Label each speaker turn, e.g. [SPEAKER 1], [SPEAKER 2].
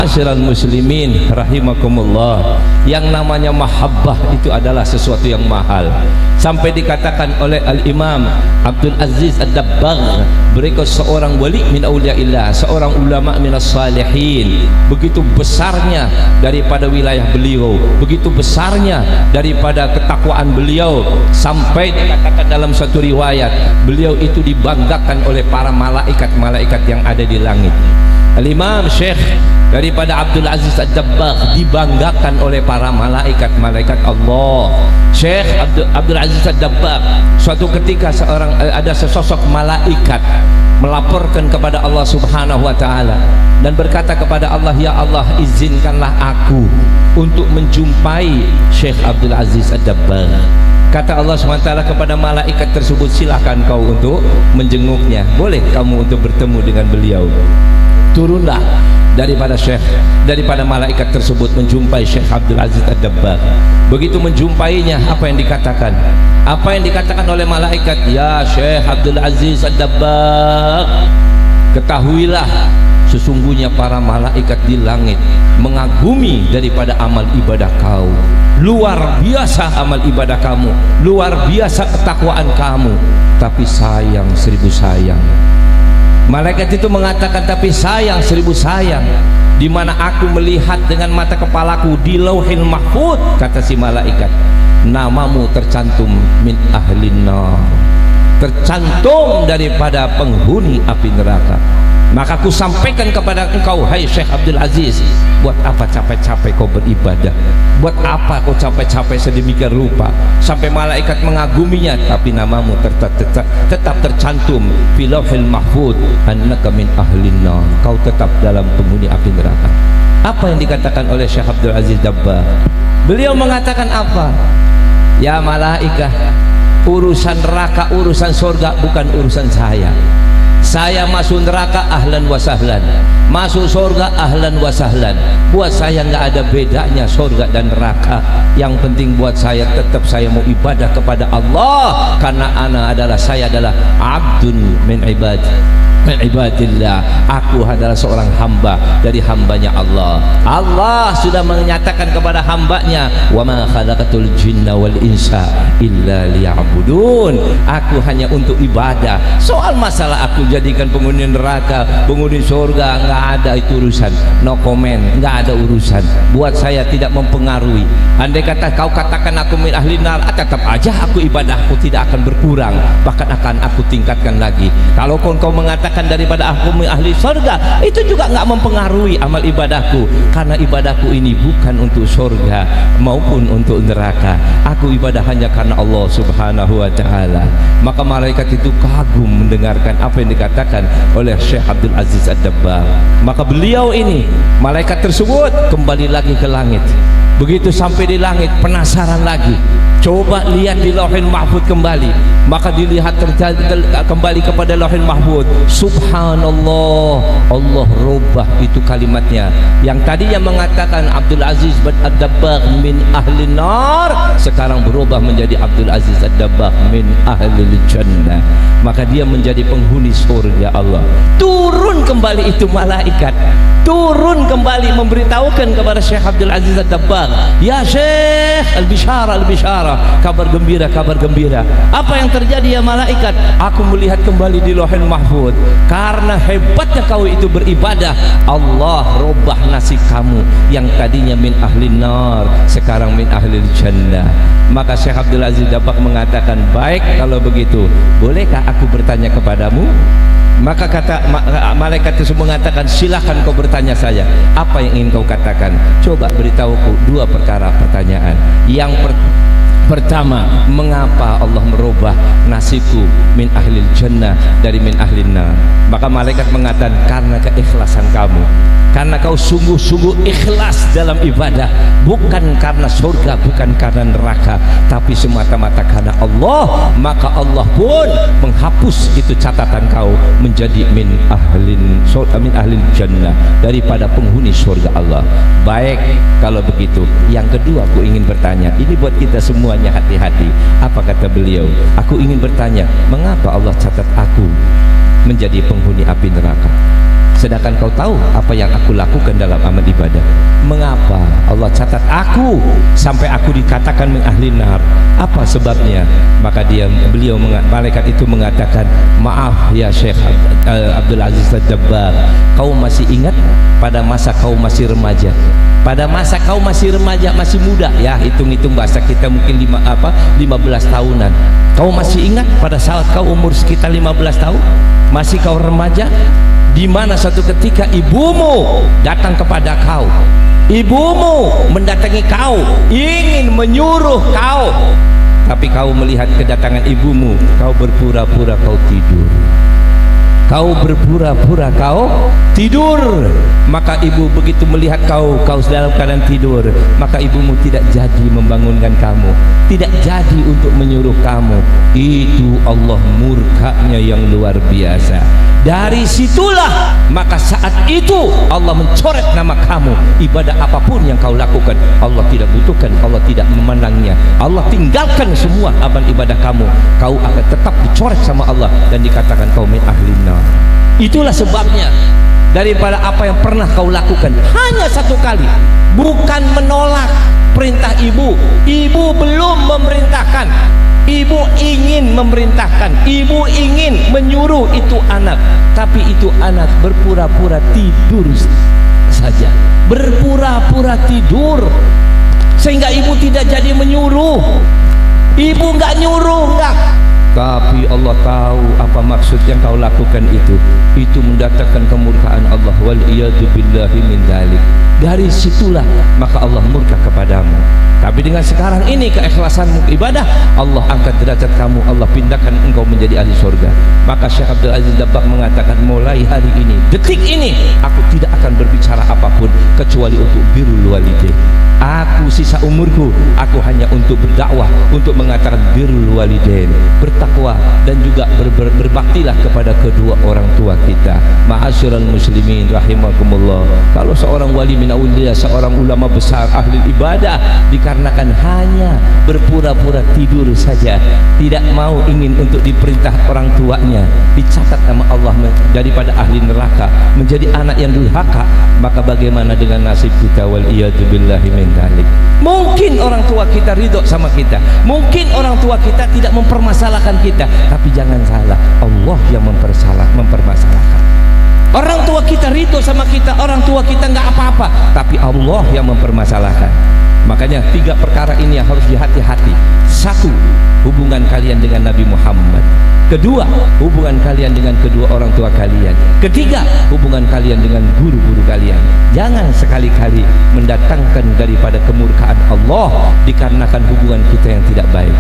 [SPEAKER 1] Ma'asyiral muslimin rahimakumullah, yang namanya mahabbah itu adalah sesuatu yang mahal. Sampai dikatakan oleh Al-Imam Abdul Aziz Ad-Dabbagh, beliau seorang wali min auliyaillah, seorang ulama minas salihin. Begitu besarnya daripada wilayah beliau, begitu besarnya daripada ketakwaan beliau, sampai dikatakan dalam satu riwayat beliau itu dibanggakan oleh para malaikat-malaikat yang ada di langit. Al-Imam Syekh daripada Abdul Aziz Ad-Dabbagh dibanggakan oleh para malaikat Allah. Syekh Abdul Aziz Ad-Dabbagh suatu ketika ada sesosok malaikat melaporkan kepada Allah Subhanahu wa taala dan berkata kepada Allah, ya Allah, izinkanlah aku untuk menjumpai Syekh Abdul Aziz Ad-Dabbagh. Kata Allah SWT kepada malaikat tersebut, silakan kau untuk menjenguknya, boleh kamu untuk bertemu dengan beliau. Turunlah daripada malaikat tersebut menjumpai Syekh Abdul Aziz Ad-Dabbagh. Begitu menjumpainya, apa yang dikatakan? Apa yang dikatakan oleh malaikat? Ya Syekh Abdul Aziz Ad-Dabbagh, ketahuilah sesungguhnya para malaikat di langit mengagumi daripada amal ibadah kau. Luar biasa amal ibadah kamu, luar biasa ketakwaan kamu, tapi sayang, seribu sayang. Malaikat itu mengatakan, tapi sayang, seribu sayang, di mana aku melihat dengan mata kepalaku di Lauhil Mahfuz, kata si malaikat, namamu tercantum min ahlin nar, tercantum daripada penghuni api neraka. Maka aku sampaikan kepada engkau, hai Syekh Abdul Aziz, buat apa capek-capek kau beribadah? Buat apa kau capek-capek sedemikian rupa sampai malaikat mengaguminya, tapi namamu tetap tercantum fi Lauhil Mahfuz annaka min ahlin nar, kau tetap dalam penghuni api neraka. Apa yang dikatakan oleh Syekh Abdul Aziz Dabbagh? Beliau mengatakan apa? Ya malaikat, urusan neraka, urusan surga bukan urusan saya. Saya masuk neraka ahlan wa sahlan, masuk surga ahlan wa sahlan. Buat saya nggak ada bedanya surga dan neraka. Yang penting buat saya tetap saya mau ibadah kepada Allah, karena saya adalah abdun min ibadillah. Aku adalah seorang hamba dari hambanya Allah. Allah sudah menyatakan kepada hambanya, wa ma khalaqatul jinna wal insa illa liya'budun. Aku hanya untuk ibadah. Soal masalah aku jadikan penghuni neraka, penghuni surga, nggak ada itu urusan. No comment, nggak ada urusan. Buat saya tidak mempengaruhi. Andai kata kau katakan aku min ahli nar, tetap aja aku ibadahku tidak akan berkurang, bahkan akan aku tingkatkan lagi. Kalau kau mengatakan daripada aku min ahli surga, itu juga nggak mempengaruhi amal ibadahku, karena ibadahku ini bukan untuk surga maupun untuk neraka. Aku ibadah hanya karena Allah Subhanahu wa taala. Maka malaikat itu kagum mendengarkan apa yang dikatakan oleh Syekh Abdul Aziz Ad-Dabbagh. Maka beliau ini, malaikat tersebut kembali lagi ke langit. Begitu sampai di langit, penasaran lagi, coba lihat di Lauhil Mahfuz kembali. Maka dilihat kembali kepada Lauhil Mahfuz. Subhanallah, Allah rubah itu kalimatnya. Yang tadinya mengatakan Abdul Aziz Ad-Dabbagh min ahli nar, sekarang berubah menjadi Abdul Aziz Ad-Dabbagh min ahli jannah. Maka dia menjadi penghuni surga Allah. Turun kembali itu malaikat, turun kembali memberitahukan kepada Syekh Abdul Aziz Ad-Dabbagh, ya Syekh, al-bishara, kabar gembira, kabar gembira. Apa yang terjadi ya malaikat? Aku melihat kembali di Lauhil Mahfuz, karena hebatnya kau itu beribadah, Allah rubah nasib kamu yang tadinya min ahli nar, sekarang min ahli jannah. Maka Syekh Abdul Aziz Dabbagh mengatakan, baik kalau begitu, bolehkah aku bertanya kepadamu? Maka kata malaikat itu mengatakan, silahkan kau bertanya saya, apa yang ingin kau katakan? Coba beritahuku dua pertanyaan. Yang pertama, mengapa Allah merubah nasibku min ahlil jannah dari min ahlin nar? Maka malaikat mengatakan, karena keikhlasan kamu, karena kau sungguh-sungguh ikhlas dalam ibadah, bukan karena surga, bukan karena neraka, tapi semata-mata karena Allah. Maka Allah pun menghapus itu catatan kau menjadi min ahlil jannah, daripada penghuni surga Allah. Baik kalau begitu. Yang kedua, aku ingin bertanya, ini buat kita semuanya, hati-hati. Apa kata beliau? Aku ingin bertanya, mengapa Allah catat aku menjadi penghuni api neraka? sedangkan kau tahu apa yang aku lakukan dalam amal ibadah. Mengapa Allah catat aku sampai aku dikatakan min ahli nar? Apa sebabnya? Maka malaikat itu mengatakan, maaf ya Syekh Abdul Aziz Ad-Dabbagh, kau masih ingat pada masa kau masih remaja? Pada masa kau masih remaja, masih muda, ya hitung-hitung bahasa kita mungkin 15 tahunan. Kau masih ingat pada saat kau umur sekitar 15 tahun, masih kau remaja, di mana suatu ketika ibumu datang kepada kau, ibumu mendatangi kau, ingin menyuruh kau, tapi kau melihat kedatangan ibumu, kau berpura-pura kau tidur. Kau berpura-pura kau tidur, maka ibu begitu melihat kau dalam keadaan tidur, maka ibumu tidak jadi membangunkan kamu, tidak jadi untuk menyuruh kamu. Itu Allah murkanya yang luar biasa. Dari situlah maka saat itu Allah mencoret nama kamu. Ibadah apapun yang kau lakukan, Allah tidak butuhkan, Allah tidak memandangnya. Allah tinggalkan semua amal ibadah kamu, kau akan tetap dicoret sama Allah dan dikatakan kau min ahli nar. Itulah sebabnya daripada apa yang pernah kau lakukan, hanya satu kali, bukan menolak perintah ibu. Ibu belum memerintahkan, ibu ingin memerintahkan, ibu ingin menyuruh itu anak, tapi itu anak berpura-pura tidur saja, berpura-pura tidur, sehingga ibu tidak jadi menyuruh. Ibu nggak nyuruh, nggak, tapi Allah tahu apa maksud yang kau lakukan itu mendatangkan kemurkaan Allah, wal iyadu billahi min dzalik. Dari situlah maka Allah murka kepadamu. Tapi dengan sekarang ini keikhlasanmu ibadah, Allah angkat derajat kamu, Allah pindahkan engkau menjadi ahli surga. Maka Syekh Abdul Aziz Dabbagh mengatakan, mulai hari ini, detik ini, aku tidak akan berbicara apapun kecuali untuk birrul walidain. Aku sisa umurku, aku hanya untuk berdakwah, untuk mengatakan birrul walidain, bertakwa dan juga berbaktilah kepada kedua orang tua kita. Ma'asyiral muslimin rahimakumullah. Kalau seorang wali min auliya, seorang ulama besar ahli ibadah, dikarenakan hanya berpura-pura tidur saja, tidak mau ingin untuk diperintah orang tuanya, dicatat sama Allah daripada ahli neraka, menjadi anak yang durhaka, maka bagaimana dengan nasib kita? Wal iyadu billahi min dzalik. Mungkin orang tua kita ridho sama kita, mungkin orang tua kita tidak mempermasalahkan kita, tapi jangan salah, Allah yang mempermasalahkan. Orang tua kita ridho sama kita, orang tua kita nggak apa-apa, tapi Allah yang mempermasalahkan. Makanya 3 perkara ini yang harus dihati-hati. 1, hubungan kalian dengan Nabi Muhammad. 2, hubungan kalian dengan kedua orang tua kalian. 3, hubungan kalian dengan guru-guru kalian. Jangan sekali-kali mendatangkan daripada kemurkaan Allah dikarenakan hubungan kita yang tidak baik.